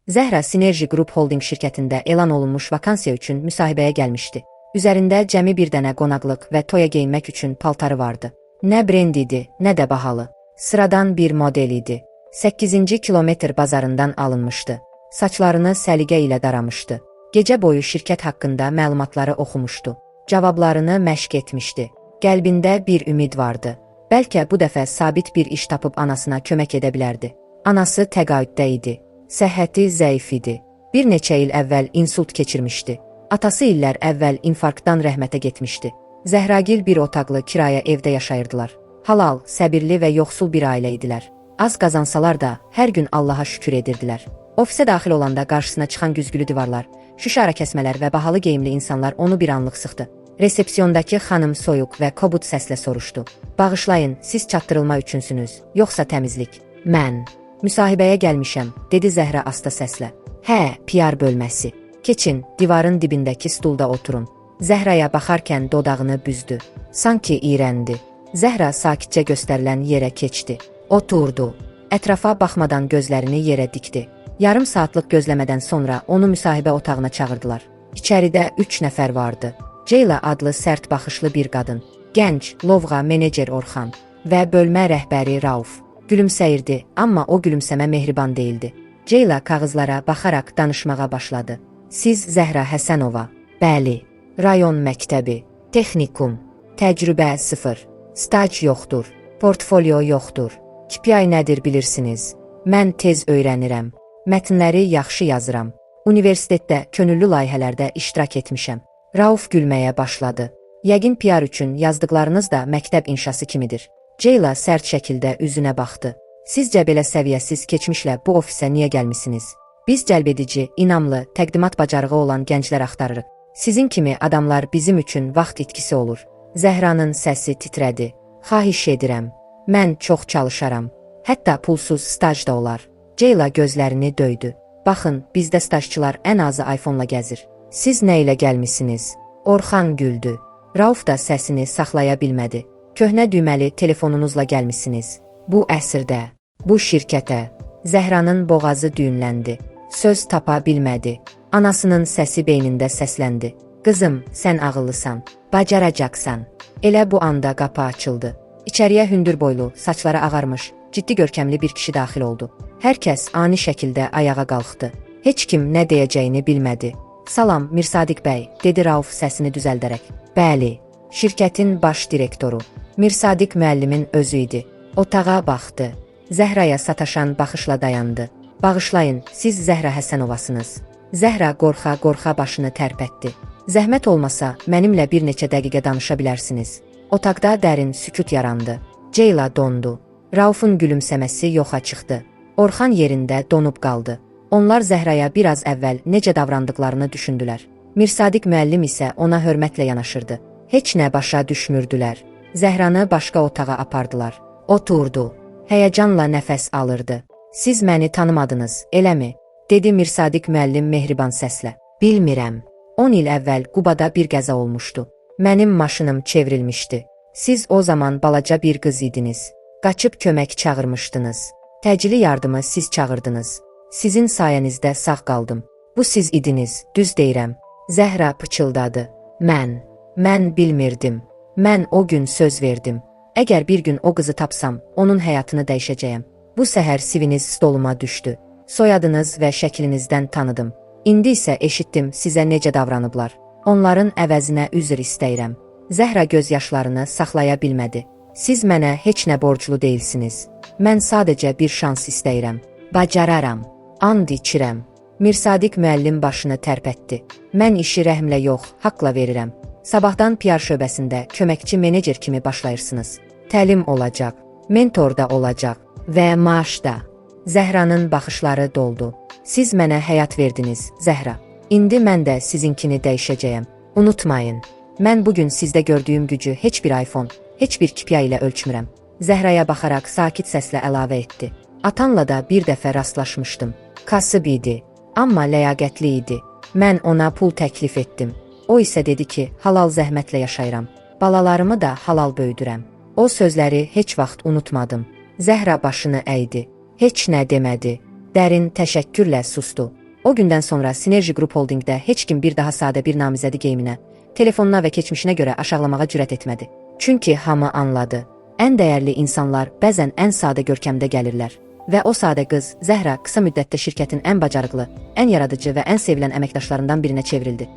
Zəhra Sinerji Group Holding şirkətində elan olunmuş vakansiya üçün müsahibəyə gəlmişdi. Üzərində cəmi bir dənə qonaqlıq və toya geyinmək üçün paltarı vardı. Nə brend idi, nə də bahalı. Sıradan bir model idi. 8-ci kilometr bazarından alınmışdı. Saçlarını səliqə ilə daramışdı. Gecə boyu şirkət haqqında məlumatları oxumuşdu. Cavablarını məşq etmişdi. Qəlbində bir ümid vardı. Bəlkə bu dəfə sabit bir iş tapıb anasına kömək edə bilərdi. Anası təqaüddə idi. Səhhəti zəif idi. Bir neçə il əvvəl insult keçirmişdi. Atası illər əvvəl infarktdan rəhmətə getmişdi. Zəhragil bir otaqlı kirayə evdə yaşayırdılar. Halal, səbirli və yoxsul bir ailə idilər. Az qazansalar da hər gün Allaha şükür edirdilər. Ofisə daxil olanda qarşısına çıxan güzgülü divarlar, şüşə ara kəsmələr və bahalı geyimli insanlar onu bir anlıq sıxdı. Resepsiyondakı xanım soyuq və kobud səslə soruşdu. Bağışlayın, siz çatdırılma üçünsünüz, yoxsa təmizlik? Mən müsahibəyə gəlmişəm, dedi Zəhra asta səslə. Hə, PR bölməsi. Keçin, divarın dibindəki stulda oturun. Zəhraya baxarkən dodağını büzdü. Sanki iyrəndi. Zəhra sakitcə göstərilən yerə keçdi. Oturdu. Ətrafa baxmadan gözlərini yerə dikdi. Yarım saatlıq gözləmədən sonra onu müsahibə otağına çağırdılar. İçəridə 3 nəfər vardı. Ceyla adlı sərt baxışlı bir qadın, gənc, lovğa menecer Orxan və bölmə rəhbəri Rauf. Gülümsəyirdi, amma o gülümsəmə mehriban değildi. Ceyla kağızlara baxaraq danışmağa başladı. Siz Zəhra Həsənova. Bəli. Rayon məktəbi. Texnikum. Təcrübə 0. Staj yoxdur. Portfolio yoxdur. KPI nədir bilirsiniz? Mən tez öyrənirəm. Mətnləri yaxşı yazıram. Universitetdə könüllü layihələrdə iştirak etmişəm. Rauf gülməyə başladı. Yəqin PR üçün yazdıqlarınız da məktəb inşası kimidir. Ceyla sərt şəkildə üzünə baxdı. Sizcə belə səviyyəsiz keçmişlə bu ofisə niyə gəlmisiniz? Biz cəlbedici, inamlı, təqdimat bacarığı olan gənclər axtarırıq. Sizin kimi adamlar bizim üçün vaxt itkisi olur. Zəhranın səsi titrədi. Xahiş edirəm. Mən çox çalışaram. Hətta pulsuz staj da olar. Ceyla gözlərini döydü. Baxın, bizdə stajçılar ən azı iPhone-la gəzir. Siz nə ilə gəlmisiniz? Orxan güldü. Rauf da səsini saxlaya bilmədi. Köhnə düyməli telefonunuzla gəlmisiniz. Bu əsrdə, bu şirkətə. Zəhranın boğazı düyünləndi. Söz tapa bilmədi. Anasının səsi beynində səsləndi. Qızım, sən ağıllısan, bacaracaqsan. Elə bu anda qapı açıldı. İçəriyə hündür boylu, saçları ağarmış, ciddi görkəmli bir kişi daxil oldu. Hər kəs ani şəkildə ayağa qalxdı. Heç kim nə deyəcəyini bilmədi. Salam, Mirsadiq bəy, dedi Rauf səsini düzəldərək. Bəli, şirkətin baş direktoru. Mirsadiq müəllimin özü idi. Otağa baxdı. Zəhraya sataşan baxışla dayandı. Bağışlayın, siz Zəhra Həsənovasınız. Zəhra qorxa-qorxa başını tərpətdi. Zəhmət olmasa, mənimlə bir neçə dəqiqə danışa bilərsiniz. Otaqda dərin sükut yarandı. Ceyla dondu. Raufun gülümsəməsi yoxa çıxdı. Orxan yerində donub qaldı. Onlar Zəhraya biraz əvvəl necə davrandıqlarını düşündülər. Mirsadiq müəllim isə ona hörmətlə yanaşırdı. Heç nə başa düşmürdülər. Zəhranı başqa otağa apardılar. Oturdu. Həyəcanla nəfəs alırdı. Siz məni tanımadınız, eləmi? Dedi Mirsadiq müəllim mehriban səslə. Bilmirəm. 10 il əvvəl Qubada bir qəza olmuşdu. Mənim maşınım çevrilmişdi. Siz o zaman balaca bir qız idiniz. Qaçıb kömək çağırmışdınız. Təcili yardımı siz çağırdınız. Sizin sayənizdə sağ qaldım. Bu siz idiniz, düz deyirəm. Zəhra pıçıldadı. Mən bilmirdim. Mən o gün söz verdim. Əgər bir gün o qızı tapsam, onun həyatını dəyişəcəyəm. Bu səhər siviniz stoluma düşdü. Soyadınız və şəklinizdən tanıdım. İndi isə eşitdim sizə necə davranıblar. Onların əvəzinə üzr istəyirəm. Zəhra gözyaşlarını saxlaya bilmədi. Siz mənə heç nə borclu deyilsiniz. Mən sadəcə bir şans istəyirəm. Bacararam. And içirəm. Mirsadiq müəllim başını tərpətdi. Mən işi rəhmlə yox, haqla verirəm. Sabahdan PR şöbəsində köməkçi menecer kimi başlayırsınız. Təlim olacaq, mentor da olacaq və maaş da. Zəhranın baxışları doldu. Siz mənə həyat verdiniz, Zəhra. İndi mən də sizinkini dəyişəcəyəm. Unutmayın, mən bugün sizdə gördüyüm gücü heç bir iPhone, heç bir KPI ilə ölçmürəm. Zəhraya baxaraq sakit səslə əlavə etdi. Atanla da bir dəfə rastlaşmışdım. Kasıb idi, amma ləyaqətli idi. Mən ona pul təklif etdim. O isə dedi ki, halal zəhmətlə yaşayıram. Balalarımı da halal böyüdürəm. O sözləri heç vaxt unutmadım. Zəhra başını əydi. Heç nə demədi. Dərin təşəkkürlə sustu. O gündən sonra Sinerji Group Holdingdə heç kim bir daha sadə bir namizədi geyiminə, telefonuna və keçmişinə görə aşağılamağa cürət etmədi. Çünki hamı anladı. Ən dəyərli insanlar bəzən ən sadə görkəmdə gəlirlər. Və o sadə qız, Zəhra, qısa müddətdə şirkətin ən bacarıqlı, ən yaradıcı və ən sevilən əməkdaşlarından birinə çevrildi.